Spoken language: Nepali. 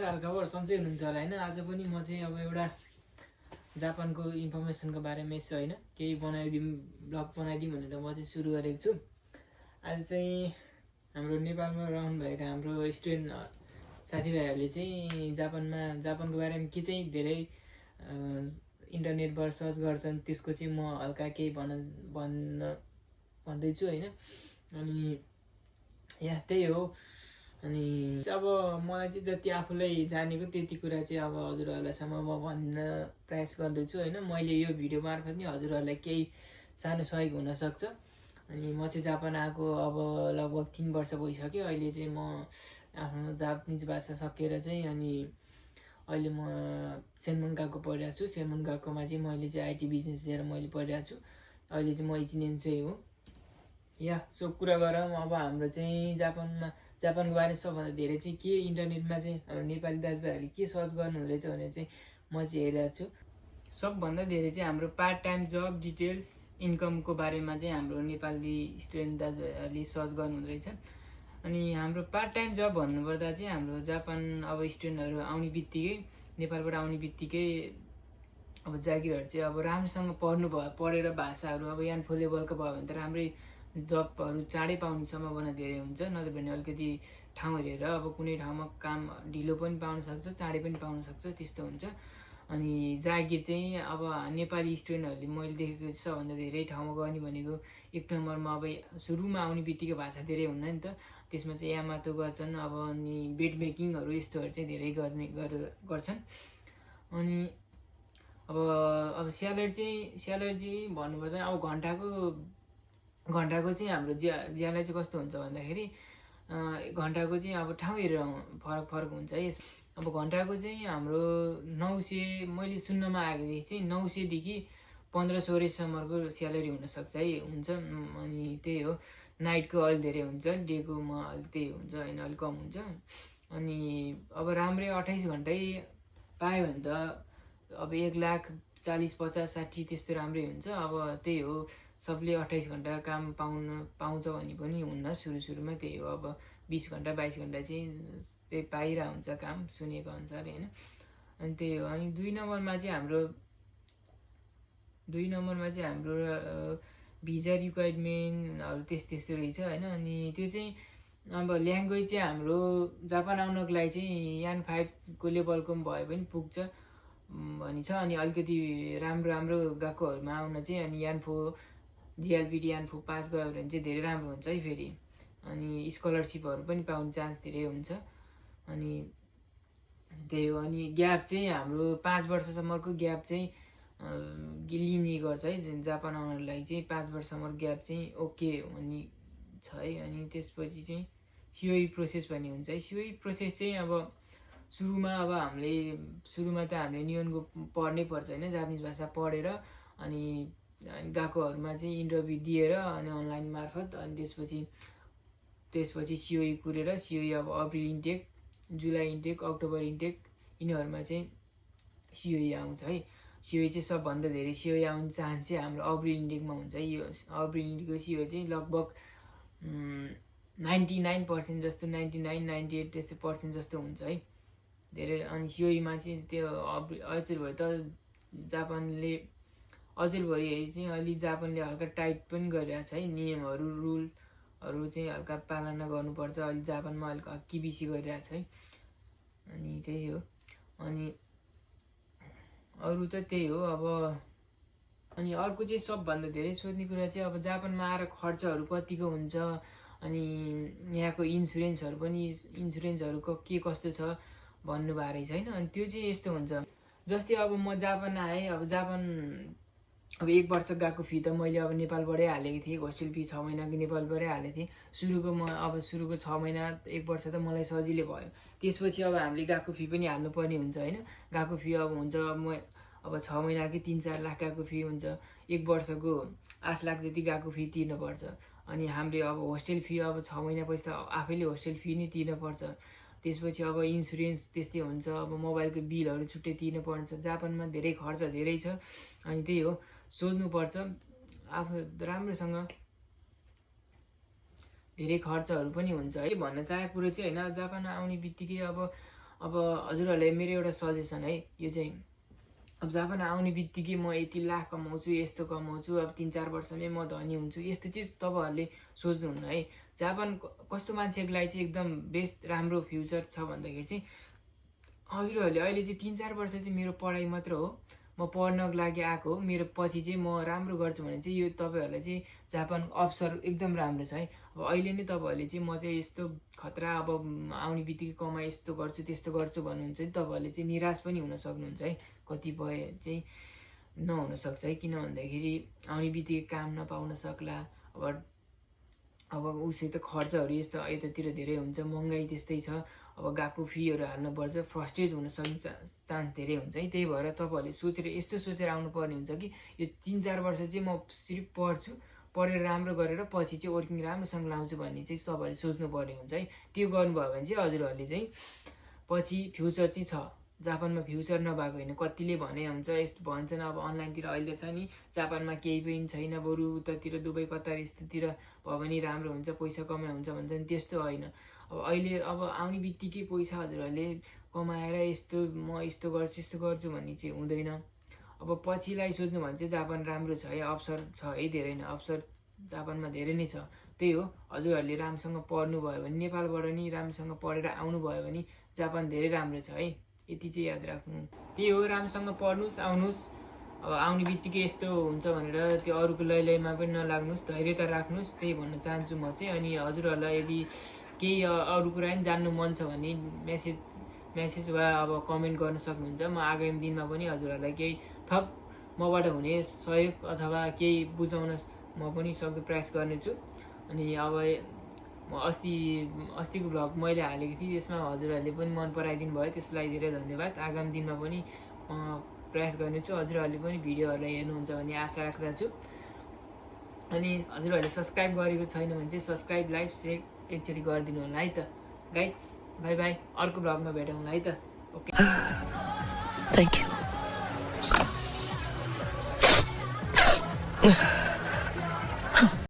छ हालखबर सन्चै हुनुहुन्छ होला हैन। आज पनि म चाहिँ अब एउटा जापानको इन्फर्मेसनको बारेमा यसो हैन केही बनाइदिउँ ब्लग बनाइदिउँ भनेर म चाहिँ सुरु गरेको छु। आज चाहिँ हाम्रो नेपालमा रहनुभएका हाम्रो स्टुडेन्ट साथीभाइहरूले चाहिँ जापानको बारेमा के चाहिँ धेरै इन्टरनेटबाट सर्च गर्छन् त्यसको चाहिँ म हल्का केही भन्दैछु हैन। अनि या त्यही हो। अनि अब मलाई चाहिँ जति आफूलाई जानेको त्यति कुरा चाहिँ अब हजुरहरूलाई म भन्न प्रयास गर्दैछु हैन। मैले यो भिडियो मार्फत नि हजुरहरूलाई केही सानो सहयोग हुनसक्छ। अनि म चाहिँ जापान आएको अब लगभग 3 वर्ष भइसक्यो। अहिले चाहिँ म आफ्नो जापानिज भाषा सकेर चाहिँ अनि अहिले म सेन्मोनगाको पढिरहेको छु। सेन्मोनगाकोमा चाहिँ मैले चाहिँ आइटी बिजनेस लिएर मैले पढिरहेको छु। अहिले चाहिँ म इन्जिनियर चाहिँ हो। या सो कुरा गरौँ अब हाम्रो चाहिँ जापानको बारेमा सबभन्दा धेरै चाहिँ के इन्टरनेटमा चाहिँ हाम्रो नेपाली दाजुभाइहरूले के सर्च गर्नु हुँदैछ भने चाहिँ म चाहिँ हेरिरहेको छु। सबभन्दा धेरै चाहिँ हाम्रो पार्ट टाइम जब डिटेल्स इन्कमको बारेमा चाहिँ हाम्रो नेपाली स्टुडेन्ट दाजुभाइहरूले सर्च गर्नु हुँदैछ। अनि हाम्रो पार्ट टाइम जब भन्नुपर्दा चाहिँ हाम्रो जापान अब स्टुडेन्टहरू आउने बित्तिकै नेपालबाट आउने बित्तिकै अब जागिरहरू चाहिँ अब राम्रोसँग पढेर भाषाहरू अब यान फुल लेभलको भयो भने त राम्रै जबहरू चाँडै पाउने सम्भावना धेरै हुन्छ। नत्र भने अलिकति ठाउँ हेरेर अब कुनै ठाउँमा काम ढिलो पनि पाउन सक्छ चाँडै पनि पाउन सक्छ त्यस्तो हुन्छ। अनि जागिर चाहिँ अब नेपाली स्टुडेन्टहरूले मैले देखेको सबभन्दा धेरै ठाउँमा गर्ने भनेको 1 नम्बरमा अब सुरुमा आउने बित्तिकै भाषा धेरै हुन्न नि त। त्यसमा चाहिँ यामातो गर्छन् अब अनि बेड मेकिङहरू यस्तोहरू चाहिँ धेरै गर्छन्। अनि अब स्यालेरी चाहिँ भन्नुपर्दा अब घन्टाको चाहिँ हाम्रो ज्याला चाहिँ कस्तो हुन्छ भन्दाखेरि घन्टाको चाहिँ अब ठाउँ हेरेर फरक हुन्छ है। अब घन्टाको चाहिँ हाम्रो 900 मैले सुन्नमा आएकोदेखि चाहिँ 900 देखि 1500 सम्मको स्यालेरी हुनसक्छ है हुन्छ। अनि त्यही हो। नाइटको अलि धेरै हुन्छ डेकोमा अलि त्यही हुन्छ होइन अलिक कम हुन्छ। अनि अब राम्रै 28 घन्टै पायो भने त अब 1,40,50,60 त्यस्तो राम्रै हुन्छ। अब त्यही हो सबले 28 घन्टा काम पाउँछ भने पनि हुन्न सुरुमा त्यही हो। अब 20 घन्टा 22 घन्टा चाहिँ त्यही पाइरहेको हुन्छ काम सुनेको अनुसार होइन। अनि त्यही हो। अनि 2 नम्बरमा चाहिँ हाम्रो भिजा रिक्वायरमेन्टहरू त्यस्तो रहेछ होइन। अनि त्यो चाहिँ अब ल्याङ्ग्वेज चाहिँ हाम्रो जापान आउनको लागि चाहिँ यान 5 को लेभलको भए पनि पुग्छ भनी छ। अनि अलिकति राम्रो गएकोहरूमा आउन चाहिँ अनि यान 4 जिएलपिटी यान 4 पास गयो भने चाहिँ धेरै राम्रो हुन्छ है फेरि। अनि स्कलरसिपहरू पनि पाउने चान्स धेरै हुन्छ। अनि त्यही हो। अनि ग्याप चाहिँ हाम्रो 5 वर्षसम्मको ग्याप चाहिँ लिने गर्छ है। जापान आउनको लागि चाहिँ 5 वर्षसम्म ग्याप चाहिँ ओके हुने छ है। अनि त्यसपछि चाहिँ सिओई प्रोसेस भन्ने हुन्छ है। सिओई प्रोसेस चाहिँ अब सुरुमा त हामीले नियनको पढ्नै पर्छ होइन जापानिज भाषा पढेर अनि गएकोहरूमा चाहिँ इन्टरभ्यू दिएर अनि अनलाइन मार्फत अनि त्यसपछि सिओई कुरेर सिओई अब अप्रिल इन्टेक जुलाई इन्टेक अक्टोबर इन्टेक यिनीहरूमा चाहिँ सिओई आउँछ है। सिओई चाहिँ सबभन्दा धेरै सिओई आउने चान्स चाहिँ हाम्रो अप्रिल इन्टेकमा हुन्छ है। यो अप्रिल इन्टेकको सिओई चाहिँ लगभग 99% जस्तो 99-98 त्यस्तो % जस्तो हुन्छ है धेरै। अनि सिओईमा चाहिँ त्यो अचेलभरि त जापानले चाहिँ अलि जापानले हल्का टाइट पनि गरिरहेको छ है। नियमहरू रुलहरू चाहिँ हल्का पालना गर्नुपर्छ। अलि जापानमा अलिक हक्की बेसी गरिरहेको छ है। अनि त्यही हो। अनि अरू त त्यही हो। अब अनि अर्को चाहिँ सबभन्दा धेरै सोध्ने कुरा चाहिँ अब जापानमा आएर खर्चहरू कतिको हुन्छ अनि यहाँको इन्सुरेन्सहरू के कस्तो छ भन्नुभएको रहेछ होइन। अनि त्यो चाहिँ यस्तो हुन्छ जस्तै अब म जापान आएँ। अब 1 वर्ष गएको फी त मैले अब नेपालबाटै हालेको थिएँ। होस्टेल फी 6 महिनाको नेपालबाटै हालेको थिएँ। सुरुको 6 महिना 1 वर्ष त मलाई सजिलै भयो। त्यसपछि अब हामीले गएको फी पनि हाल्नुपर्ने हुन्छ होइन। गएको फी अब हुन्छ अब 6 महिनाकै 3-4 लाख गएको फी हुन्छ। 1 वर्षको 8 लाख जति गएको फी तिर्नुपर्छ। अनि हामीले अब होस्टेल फी अब 6 महिनापछि त आफैले होस्टेल फी नै तिर्नुपर्छ। त्यसपछि अब इन्सुरेन्स त्यस्तै हुन्छ। अब मोबाइलको बिलहरू छुट्टै तिर्नुपर्छ। जापानमा धेरै खर्च धेरै छ। अनि त्यही हो सोच्नुपर्छ आफू राम्रोसँग। धेरै खर्चहरू पनि हुन्छ है। भन्न चाहेको कुरो चाहिँ होइन जापान आउने बित्तिकै अब अब हजुरहरूले मेरो एउटा सजेसन है, यो चाहिँ अब जापान आउने बित्तिकै म यति लाख कमाउँछु, यस्तो कमाउँछु, अब 3-4 वर्षमै म धनी हुन्छु, यस्तो चिज तपाईँहरूले सोच्नुहुन्न है। जापान कस्तो मान्छेको लागि चाहिँ एकदम बेस्ट राम्रो फ्युचर छ भन्दाखेरि चाहिँ हजुरहरूले अहिले चाहिँ 3-4 वर्ष चाहिँ मेरो पढाइ मात्र हो, म पढ्नको लागि आएको हो, मेरो पछि चाहिँ म राम्रो गर्छु भने चाहिँ यो तपाईँहरूलाई चाहिँ जापानको अवसर एकदम राम्रो छ है। अब अहिले नै तपाईँहरूले चाहिँ म चाहिँ यस्तो खतरा अब आउने बित्तिकै कमाइ यस्तो गर्छु त्यस्तो गर्छु भन्नुहुन्छ नि, तपाईँहरूले चाहिँ निराश पनि हुन सक्नुहुन्छ है। कतिपय चाहिँ नहुनसक्छ है, किन भन्दाखेरि आउने बित्तिकै काम नपाउन सक्ला, अब उसै त खर्चहरू यस्तो यतातिर धेरै हुन्छ, महँगाइ त्यस्तै छ, अब गएको फीहरू हाल्नुपर्छ, फ्रस्ट्रेट हुन सक्छ, चान्स धेरै हुन्छ है। त्यही भएर तपाईँहरूले यस्तो सोचेर आउनुपर्ने हुन्छ कि यो 3-4 वर्ष चाहिँ म सिर्फ पढेर राम्रो गरेर पछि चाहिँ वर्किङ राम्रोसँग लाउँछु भन्ने चाहिँ तपाईँहरूले सोच्नुपर्ने हुन्छ है। त्यो गर्नुभयो भने चाहिँ हजुरहरूले चाहिँ पछि फ्युचर चाहिँ छ, जापानमा फ्युचर नभएको होइन। कतिले भने हुन्छ यस्तो भन्छन् अब अनलाइनतिर अहिले छ नि, जापानमा केही पनि छैन, बरु उतातिर दुबई कतार यस्तोतिर भयो भने राम्रो हुन्छ, पैसा कमाइ हुन्छ भन्छन्, त्यस्तो होइन। अब अहिले अब आउने बित्तिकै पैसा हजुरहरूले कमाएर यस्तो म यस्तो गर्छु भन्ने चाहिँ हुँदैन। अब पछिलाई सोच्नु भने चाहिँ जापान राम्रो छ है, अवसर छ है, धेरै नै अवसर जापानमा धेरै नै छ। त्यही हो, हजुरहरूले राम्रोसँग पढ्नुभयो भने, नेपालबाट नि राम्रोसँग पढेर आउनुभयो भने जापान धेरै राम्रो छ है, यति चाहिँ याद राख्नु। त्यही हो, राम्रोसँग पढ्नुहोस् आउनुहोस्। अब आउने बित्तिकै यस्तो हुन्छ भनेर त्यो अरूको लैमा पनि नलाग्नुहोस्, धैर्यता राख्नुहोस्, त्यही भन्न चाहन्छु म चाहिँ। अनि हजुरहरूलाई यदि केही अरू कुरा पनि जान्नु मन छ भने मेसेज वा अब कमेन्ट गर्न सक्नुहुन्छ। म आगामी दिनमा पनि हजुरहरूलाई केही थप मबाट हुने सहयोग अथवा केही बुझाउन म पनि सक्दो प्रयास गर्नेछु। अनि अब म अस्तिको भ्लग मैले हालेको थिएँ, त्यसमा हजुरहरूले पनि मन पराइदिनु भयो, त्यसलाई धेरै धन्यवाद। आगामी दिनमा पनि प्रयास गर्नेछु, हजुरहरूले पनि भिडियोहरूलाई हेर्नुहुन्छ भन्ने आशा राख्दछु। अनि हजुरहरूले सब्सक्राइब गरेको छैन भने चाहिँ सब्सक्राइब, लाइक, सेयर एकचोटि गरिदिनु होला है त गाइज। बाई बाई, अर्को भ्लगमा भेटौँला है त। Okay, thank you.